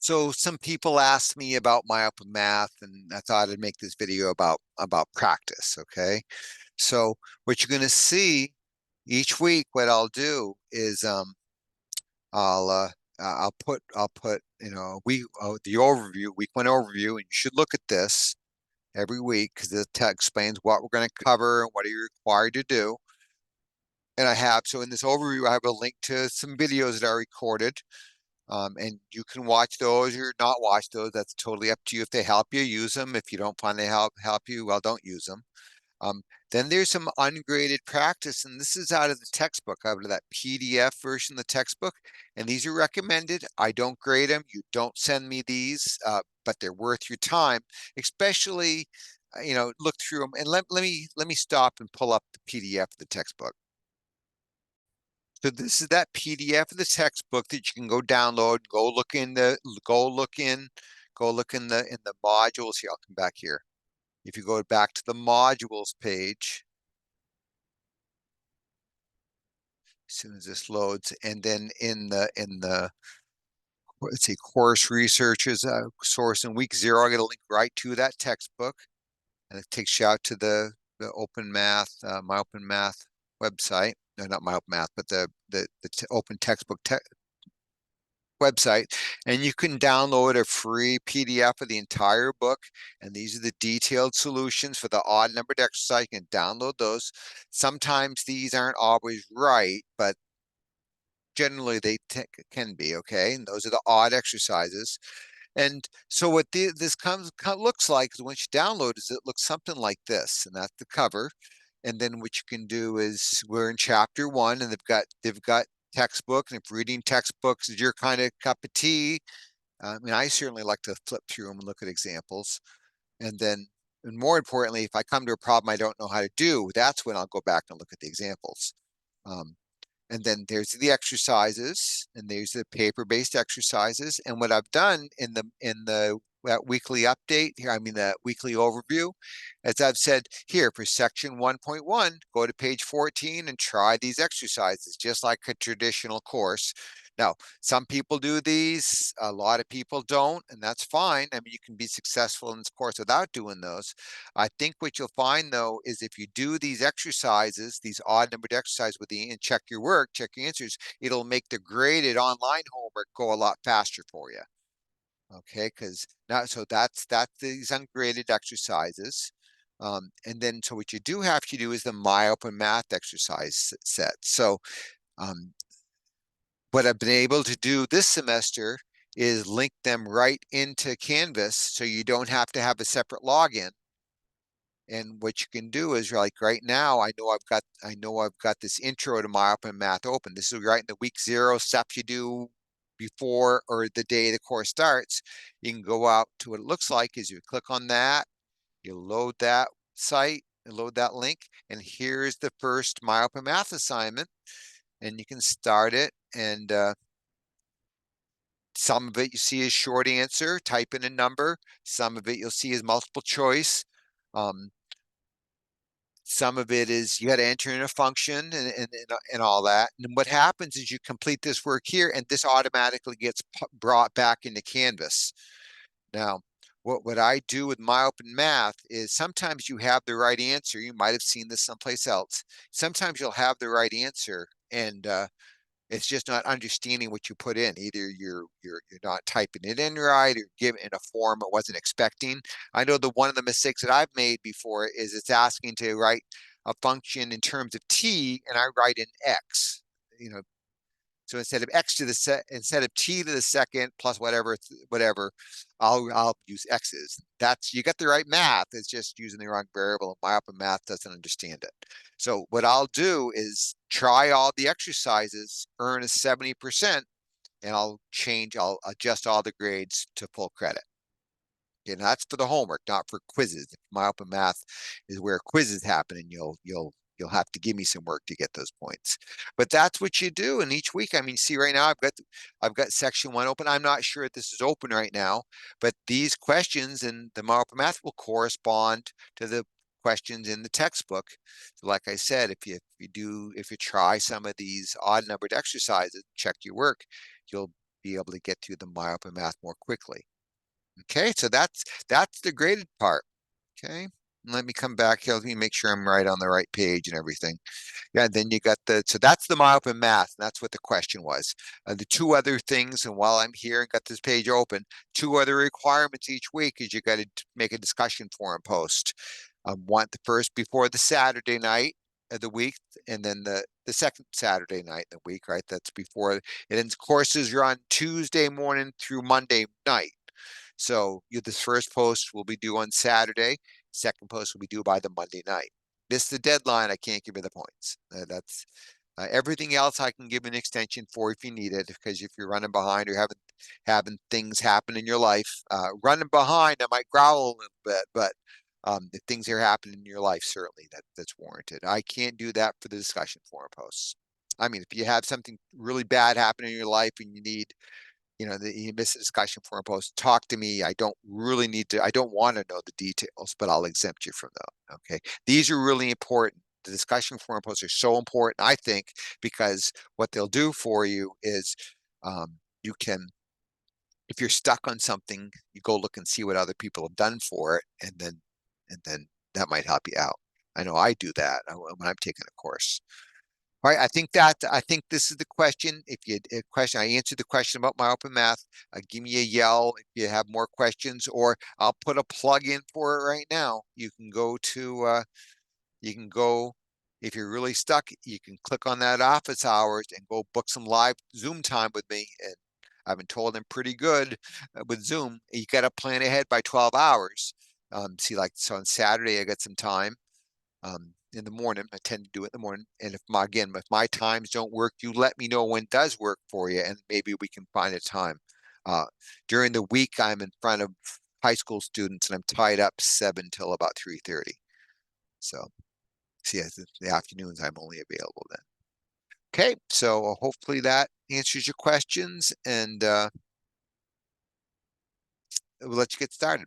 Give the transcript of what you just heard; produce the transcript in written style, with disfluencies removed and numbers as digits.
So some people asked me about MyOpenMath, and I thought I'd make this video about practice. Okay, so what you're going to see each week, what I'll do is I'll uh, I'll put the overview, week one overview, and you should look at this every week because it explains what we're going to cover and what are you required to do. And I have so in this overview, I have a link to some videos that I recorded. And you can watch those or not watch those. That's totally up to you. If they help you, use them. If you don't find they help you, well, don't use them. Um, then there's some ungraded practice, and this is out of the textbook, out of that PDF version of the textbook. And these are recommended. I don't grade them. You don't send me these, but they're worth your time, especially, look through them. And let me stop and pull up the PDF of the textbook. So this is that PDF of the textbook that you can go download, go look in the modules here. I'll come back here. If you go back to the modules page, as soon as this loads, and then in the let's see, course researches source in week 0, I get a link right to that textbook, and it takes you out to the Open Math, my Open Math website. No, not my Open Math, but the Open Textbook website, and you can download a free PDF of the entire book. And these are the detailed solutions for the odd numbered exercise. You can download those. Sometimes these aren't always right, but generally they can be okay. And those are the odd exercises. And so what this looks like is once you download is it looks something like this, and that's the cover. And then what you can do is we're in chapter 1, and they've got textbook, and if reading textbooks is your kind of cup of tea, I mean, I certainly like to flip through them and look at examples. And more importantly, if I come to a problem I don't know how to do, that's when I'll go back and look at the examples. Um, and then there's the exercises, and there's the paper-based exercises. And what I've done in the that weekly update here, I mean the weekly overview, as I've said here for section 1.1, go to page 14 and try these exercises, just like a traditional course. Now, some people do these, a lot of people don't, and that's fine. I mean, you can be successful in this course without doing those. I think what you'll find though is if you do these exercises, these odd numbered exercises and check your work, check your answers, it'll make the graded online homework go a lot faster for you. Okay, because now so that's these ungraded exercises. And then so what you do have to do is the MyOpenMath exercise set. So um, what I've been able to do this semester is link them right into Canvas so you don't have to have a separate login. And what you can do is like right now, I know I've got this intro to MyOpenMath open. This is right in the week 0 stuff you do before or the day the course starts. You can go out to what it looks like is you click on that, you load that site, and load that link, and here's the first MyOpenMath assignment, and you can start it. And some of it you see is short answer, type in a number. Some of it you'll see is multiple choice. Um, Some of it is you got to enter in a function and all that. And what happens is you complete this work here, and this automatically gets brought back into Canvas. Now, what I do with MyOpenMath is sometimes you have the right answer. You might have seen this someplace else. Sometimes you'll have the right answer, and it's just not understanding what you put in. Either you're not typing it in right, or giving in a form it wasn't expecting. I know one of the mistakes that I've made before is it's asking to write a function in terms of t, and I write in x. You know, so instead of t to the second plus whatever, I'll use x's. That's you get the right math. It's just using the wrong variable. MyOpenMath doesn't understand it. So what I'll do is try all the exercises, earn a 70%, and I'll adjust all the grades to full credit. And that's for the homework, not for quizzes. MyOpenMath is where quizzes happen, and you'll have to give me some work to get those points. But that's what you do. And each week, I mean, see right now I've got section 1 open. I'm not sure if this is open right now, but these questions in the MyOpenMath will correspond to the questions in the textbook. So like I said, if you try some of these odd numbered exercises, check your work, you'll be able to get through the MyOpenMath more quickly. Okay, so that's the graded part. Okay, let me come back here. Let me make sure I'm right on the right page and everything. Yeah, and then you got so that's the MyOpenMath, and that's what the question was. The two other things, and while I'm here and got this page open, two other requirements each week is you got to make a discussion forum post. One, the first before the Saturday night of the week, and then the second Saturday night in the week, right? That's before, and then courses are on Tuesday morning through Monday night. So this first post will be due on Saturday. Second post will be due by the Monday night. This is the deadline. I can't give you the points. That's everything else I can give an extension for if you need it, because if you're running behind or having things happen in your life, running behind, I might growl a little bit, but if things are happening in your life, certainly that's warranted. I can't do that for the discussion forum posts. I mean, if you have something really bad happen in your life and you need, you miss a discussion forum post, talk to me. I don't really need to, I don't want to know the details, but I'll exempt you from that. Okay. These are really important. The discussion forum posts are so important, I think, because what they'll do for you is you can, if you're stuck on something, you go look and see what other people have done for it, and then that might help you out. I know I do that when I'm taking a course. All right, I think this is the question. If you I answered the question about MyOpenMath. Give me a yell if you have more questions, or I'll put a plug in for it right now. You can go to if you're really stuck, you can click on that office hours and go book some live Zoom time with me. And I've been told I'm pretty good with Zoom. You got to plan ahead by 12 hours. See, like, so on Saturday, I got some time in the morning. I tend to do it in the morning. And if my times don't work, you let me know when it does work for you, and maybe we can find a time. During the week, I'm in front of high school students, and I'm tied up 7 till about 3:30. So, see, the afternoons I'm only available then. Okay, so hopefully that answers your questions, and we'll let you get started.